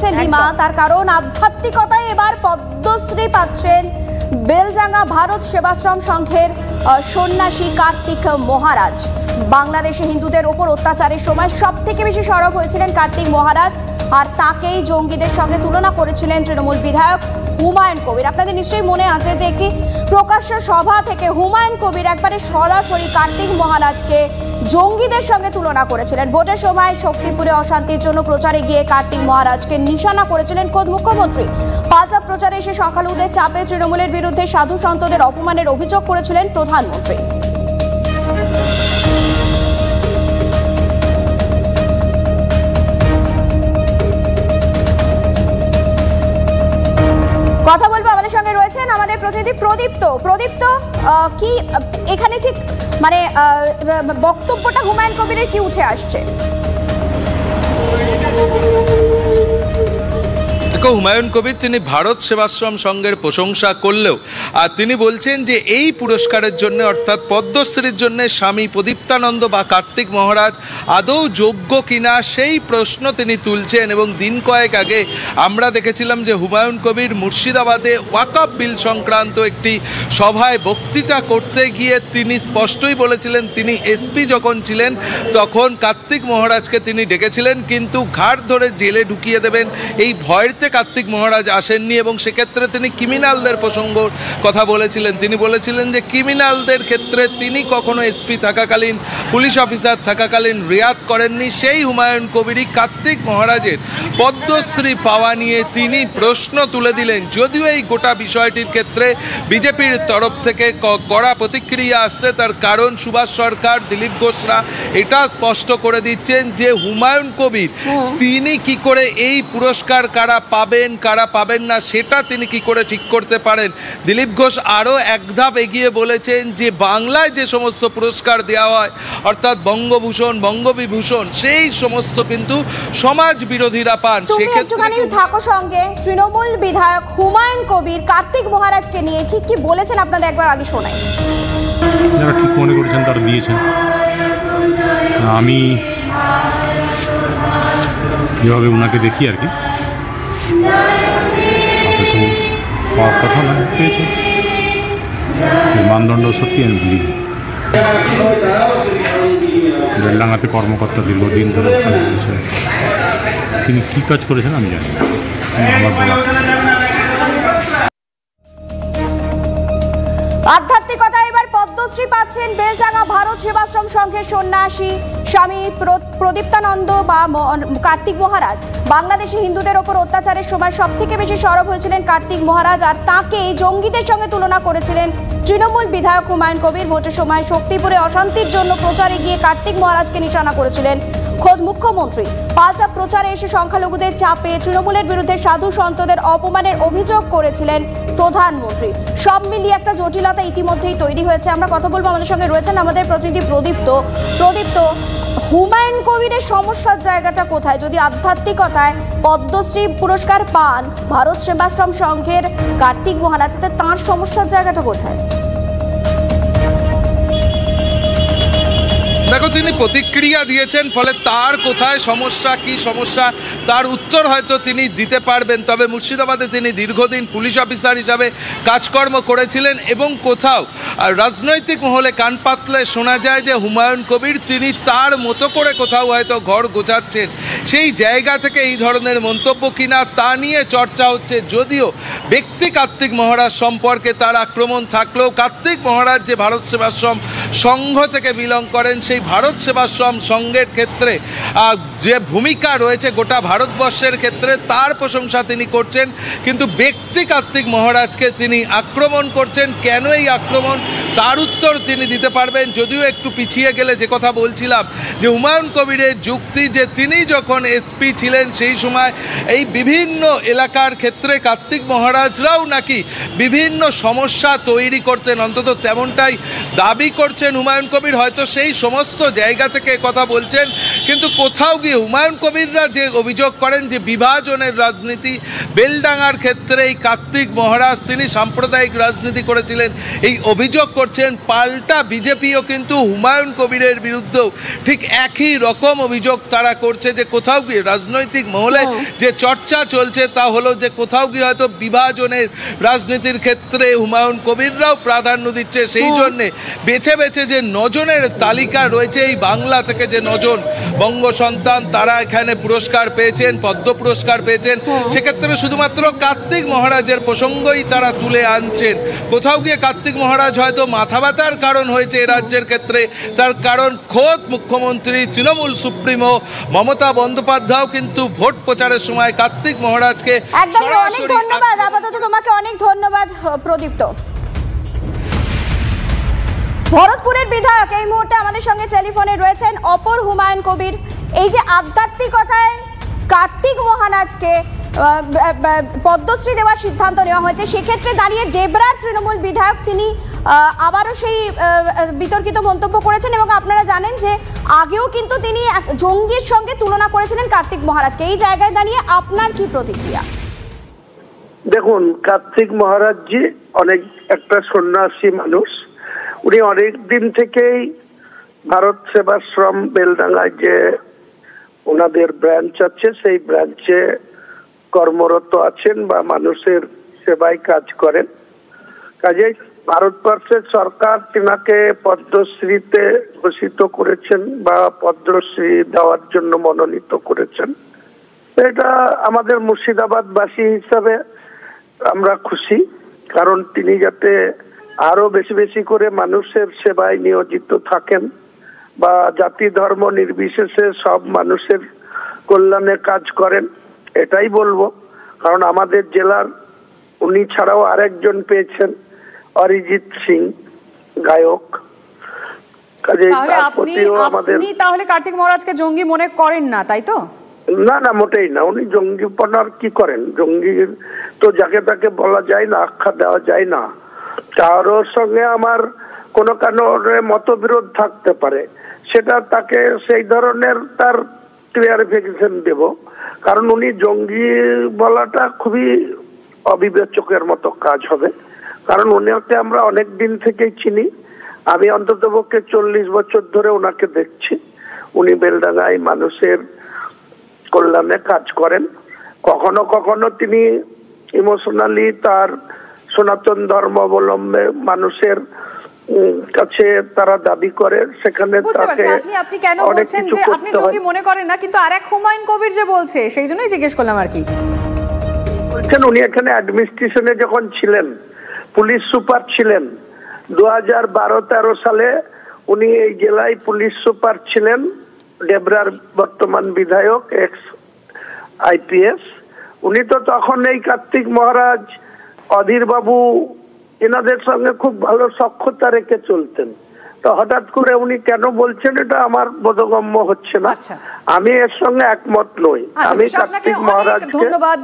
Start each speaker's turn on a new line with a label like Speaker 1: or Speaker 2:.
Speaker 1: বলছে লিমা, তার কারণ আধ্যাত্মিকতায় এবার পদ্মশ্রী পাচ্ছেন বেলডাঙ্গা ভারত সেবাশ্রম সংঘের সন্ন্যাসী কার্তিক মহারাজ। বাংলাদেশে হিন্দুদের ওপর অত্যাচারের সময় সব থেকে বেশি সরব হয়েছিলেন কার্তিক মহারাজ, আর তাকেই জঙ্গিদের সঙ্গে তুলনা করেছিলেন তৃণমূল বিধায়ক হুমায়ুন কবির। আপনাদের নিশ্চয়ই মনে আছে যে একটি প্রকাশ্য সভা থেকে হুমায়ুন কবির একবারে সরাসরি কার্তিক মহারাজকে জঙ্গিদের সঙ্গে তুলনা করেছিলেন। ভোটের সময় শক্তিপুরে অশান্তির জন্য প্রচারে গিয়ে কার্তিক মহারাজকে নিশানা করেছিলেন খোদ মুখ্যমন্ত্রী। পাল্টা প্রচারে এসে সংখ্যালঘুদের চাপে তৃণমূলের বিরুদ্ধে সাধু সন্তদের অপমানের অভিযোগ করেছিলেন প্রধানমন্ত্রী। কথা বলবো, আমাদের সঙ্গে রয়েছেন আমাদের প্রতিনিধি প্রদীপ্ত। প্রদীপ্ত, কি এখানে ঠিক মানে বক্তব্যটা হুমায়ুন কবিরের কি উঠে আসছে?
Speaker 2: হুমায়ুন কবির তিনি ভারত সেবাশ্রম সংঘের প্রশংসা করলেও আর তিনি বলছেন যে এই পুরস্কারের জন্য অর্থাৎ পদ্মশ্রীর জন্য স্বামী প্রদীপ্তানন্দ বা কার্তিক মহারাজ আদৌ যোগ্য কিনা সেই প্রশ্ন তিনি তুলছেন। এবং দিন কয়েক আগে আমরা দেখেছিলাম যে হুমায়ুন কবির মুর্শিদাবাদে ওয়াকফ বিল সংক্রান্ত একটি সভায় বক্তৃতা করতে গিয়ে তিনি স্পষ্টই বলেছিলেন তিনি এসপি যখন ছিলেন তখন কার্তিক মহারাজকে তিনি ডেকেছিলেন, কিন্তু ঘাড় ধরে জেলে ঢুকিয়ে দেবেন এই ভয়েতে কার্তিক মহারাজ আসেননি। এবং সেক্ষেত্রে তিনি ক্রিমিনালদের প্রসঙ্গ কথা বলেছিলেন। তিনি বলেছিলেন যে ক্রিমিনালদের ক্ষেত্রে তিনি কখনো এসপি থাকাকালীন পুলিশ অফিসার থাকাকালীন রিয়াত করেননি। সেই হুমায়ুন কবিরই কার্তিক মহারাজের পদ্মশ্রী পাওয়া নিয়ে তিনি প্রশ্ন তুলে দিলেন। যদিও এই গোটা বিষয়টির ক্ষেত্রে বিজেপির তরফ থেকে কড়া প্রতিক্রিয়া আসছে, তার কারণ সুভাষ সরকার, দিলীপ ঘোষরা এটা স্পষ্ট করে দিচ্ছেন যে হুমায়ুন কবির তিনি কি করে এই পুরস্কার কারা পাবেন কারা পাবেন না সেটা তিনি কি করে ঠিক করতে পারেন। দিলীপ ঘোষ আরও এক ধাপ এগিয়ে বলেছেন যে বাংলায় যে সমস্ত পুরস্কার দেওয়া হয় অর্থাৎ বঙ্গভূষণ, বঙ্গবিভূষণ, সেই সমস্ত কিন্তু সমাজ বিরোধীরা পান।
Speaker 1: সেক্ষেত্রে থাকো সঙ্গে তৃণমূল বিধায়ক হুমায়ুন কবির কার্তিক মহারাজকে নিয়ে ঠিক কি বলেছেন আপনাদের একবার আগে শোনাই।
Speaker 3: যারা ঠিক মনে করেছেন তারা দিয়েছেন। আমি যেভাবে ওনাকে দেখি আর কি হওয়ার কথা না পেয়েছে, মানদণ্ড সত্যি আমি বুঝি। বেলডাঙ্গাতে কর্মকর্তা দীর্ঘদিন ধরে ওখানে রয়েছেন, তিনি কী কাজ করেছেন আমি জানি না, আমার বলা।
Speaker 1: আধ্যাত্মিকতা এবার পদ্মশ্রী পাচ্ছেন বেলডাঙ্গা ভারত সেবাশ্রম সংঘের সন্ন্যাসী স্বামী প্রদীপ্তানন্দ বা কার্তিক মহারাজ। বাংলাদেশে হিন্দুদের ওপর অত্যাচারের সময় সব থেকে বেশি সরব হয়েছিলেন কার্তিক মহারাজ, আর তাকে জঙ্গিদের সঙ্গে তুলনা করেছিলেন তৃণমূল বিধায়ক হুমায়ুন কবির। ভোটের সময় শক্তিপুরে অশান্তির জন্য প্রচারে গিয়ে কার্তিক মহারাজকে নিশানা করেছিলেন খোদ মুখ্যমন্ত্রী। পাল্টা প্রচারে এসে সংখ্যালঘুদের চাপে তৃণমূলের বিরুদ্ধে সাধু সন্তদের অপমানের অভিযোগ করেছিলেন প্রধানমন্ত্রী। সব মিলিয়ে একটা জটিলতা ইতিমধ্যেই তৈরি হয়েছে। আমরা কথা বলবো, আমাদের সঙ্গে রয়েছেন আমাদের প্রতিনিধি প্রদীপ্ত। হুমায়ুন কবিরের সমস্যার জায়গাটা কোথায়? যদি আধ্যাত্মিকতায় পদ্মশ্রী পুরস্কার পান ভারত সেবাশ্রম সংঘের কার্তিক মহারাজ, তাঁর সমস্যার জায়গাটা কোথায়?
Speaker 2: দেখো, তিনি প্রতিক্রিয়া দিয়েছেন, ফলে তার কোথায় সমস্যা, কি সমস্যা তার উত্তর হয়তো তিনি দিতে পারবেন। তবে মুর্শিদাবাদে তিনি দীর্ঘদিন পুলিশ অফিসার হিসাবে কাজকর্ম করেছিলেন এবং কোথাও রাজনৈতিক মহলে কান পাতলে শোনা যায় যে হুমায়ুন কবির তিনি তার মতো করে কোথাও হয়তো ঘর গোছাচ্ছেন। সেই জায়গা থেকে এই ধরনের মন্তব্য কিনা তা নিয়ে চর্চা হচ্ছে। যদিও ব্যক্তি কার্তিক মহারাজ সম্পর্কে তার আক্রমণ থাকলেও কার্তিক মহারাজ যে ভারত সেবাশ্রম সংঘ থেকে বিলং করেন, সেই ভারত সেবাশ্রম সংঘের ক্ষেত্রে যে ভূমিকা রয়েছে গোটা ভারতবর্ষের ক্ষেত্রে তার প্রশংসা তিনি করছেন। কিন্তু ব্যক্তি কার্তিক মহারাজকে তিনি আক্রমণ করছেন। কেন এই আক্রমণ তার উত্তর তিনি দিতে পারবেন। যদিও একটু পিছিয়ে গেলে যে কথা বলছিলাম যে হুমায়ুন কবিরের যুক্তি যে তিনি যখন এসপি ছিলেন সেই সময় এই বিভিন্ন এলাকার ক্ষেত্রে কার্তিক মহারাজরাও নাকি বিভিন্ন সমস্যা তৈরি করতেন, অন্তত তেমনটাই দাবি করছেন হুমায়ুন কবির। হয়তো সেই সমস্ত জায়গা থেকে কথা বলছেন, কিন্তু কোথাও গিয়ে হুমায়ুন কবিররা যে অভিযোগ করেন যে বিভাজনের রাজনীতি, বেলডাঙ্গার ক্ষেত্রে এই কার্তিক মহারাজ তিনি সাম্প্রদায়িক রাজনীতি করেছিলেন এই অভিযোগ করছেন, পাল্টা বিজেপিও কিন্তু হুমায়ুন কবিরের বিরুদ্ধেও ঠিক একই রকম অভিযোগ তারা করছে যে কোথাও গিয়ে রাজনৈতিক মহলে যে চর্চা চলছে তা হলো যে কোথাও গিয়ে হয়তো বিভাজনের রাজনীতির ক্ষেত্রে হুমায়ুন কবিররাও প্রাধান্য দিচ্ছে। সেই জন্যে বেছে বেছে যে নজনের তালিকা রয়েছে, এই বাংলা থেকে যে নজন বঙ্গ সন্তান তারা এখানে পুরস্কার পেয়েছেন, পদ্ম পুরস্কার পেয়েছেন, সেক্ষেত্রে শুধুমাত্র কার্তিক মহারাজের প্রসঙ্গই তারা তুলে আনছেন। কোথাও গিয়ে কার্তিক মহারাজ হয়তো মাথা ব্যথার কারণ হয়েছে এ রাজ্যের ক্ষেত্রে, তার কারণ খোদ মুখ্যমন্ত্রী তৃণমূল সুপ্রিমো মমতা বন্দ্যোপাধ্যায় কিন্তু ভোট প্রচারের সময় কার্তিক মহারাজকে
Speaker 1: একদমই অনেক ধন্যবাদ। আপাতত তোমাকে অনেক ধন্যবাদ প্রদীপ্ত। ভরতপুরের বিধায়ক এই মুহূর্তে আমাদের সঙ্গে টেলিফোনে রয়েছেন অপর হুমায়ুন কবির। এই যে আধ্যাত্মিকতায় কার্তিক মহারাজকে পদ্মশ্রী দেওয়ার সিদ্ধান্ত নেওয়া হয়েছে, সেক্ষেত্রে দাঁড়িয়ে ডেবরার তৃণমূল বিধায়ক তিনি আবারও সেই বিতর্কিত মন্তব্য করেছেন এবং আপনারা জানেন যে আগেও কিন্তু তিনি জঙ্গির সঙ্গে তুলনা করেছিলেন কার্তিক মহারাজকে। এই জায়গায় দাঁড়িয়ে আপনার কি প্রতিক্রিয়া?
Speaker 4: দেখুন, কার্তিক মহারাজ জি অনেক একটা সন্ন্যাসী মানুষ। উনি অনেক দিন থেকেই ভারত সেবাশ্রম বেলডাঙ্গায় যে ওনাদের ব্রাঞ্চ আছে সেই ব্রাঞ্চে কর্মরত আছেন বা মানুষের সেবায় কাজ করেন। কাজেই ভারতবর্ষের সরকার তিনাকে পদ্মশ্রীতে ঘোষিত করেছেন বা পদ্মশ্রী দেওয়ার জন্য মনোনীত করেছেন। এটা আমাদের মুর্শিদাবাদবাসী হিসাবে আমরা খুশি, কারণ তিনি যাতে আরো বেশি বেশি করে মানুষের সেবায় নিয়োজিত থাকেন বা জাতি ধর্ম নির্বিশেষে সব মানুষের কল্যাণে কাজ করেন, এটাই বলবো। কারণ আমাদের জেলার উনি ছাড়াও আরেকজন পেয়েছেন, অরিজিৎ সিং গায়ক।
Speaker 5: তাহলে কার্তিক মহারাজকে জঙ্গি মনে করেন না, তাই তো?
Speaker 4: না না, মোটেই না। উনি জঙ্গিপনার কি করেন? জঙ্গির তো যাকে তাকে বলা যায় না, আখ্যা দেওয়া যায় না। কারোর সঙ্গে আমার কোনো কারণে মতবিরোধ থাকতে পারে, সেটা তাকে সেই ধরনের তার ক্লিয়ারিফিকেশন দেব। কারণ উনি জঙ্গি বলাটা খুবই অবিবেচকের মতো কাজ হবে। কারণ উনাকে আমরা অনেক দিন থেকেই চিনি। আমি অন্ততপক্ষে 40 বছর ধরে ওনাকে দেখছি। উনি বেলডাঙ্গায় মানুষের কল্যাণে কাজ করেন। কখনো কখনো তিনি ইমোশনালি তার সনাতন ধর্মাবলম্বী মানুষের কাছে তারা দাবি করে, সেখানে
Speaker 5: আপনি কেন বলছেন যে আপনি জঙ্গি মনে করেন না, কিন্তু আরেক হুমায়ুন কবির যে বলছে সেই জন্যই জিজ্ঞেস করলাম আর কি।
Speaker 4: বলছেন উনি এখানে অ্যাডমিনিস্ট্রেশনে যখন ছিলেন, পুলিশ সুপার ছিলেন, 2012-13 সালে উনি এই জেলায় পুলিশ সুপার ছিলেন। ডেবরার বর্তমান বিধায়ক এক্স আইপিএস, উনি তো তখন এই কার্তিক মহারাজ, অধীর বাবু এনাদের সঙ্গে খুব ভালো সখ্যতা রেখে চলতেন। তো হঠাৎ করে উনি কেন বলছেন এটা আমার বোধগম্য হচ্ছে না। আমি এর সঙ্গে একমত নই। আমি কার্তিক মহারাজকে
Speaker 5: ধন্যবাদ।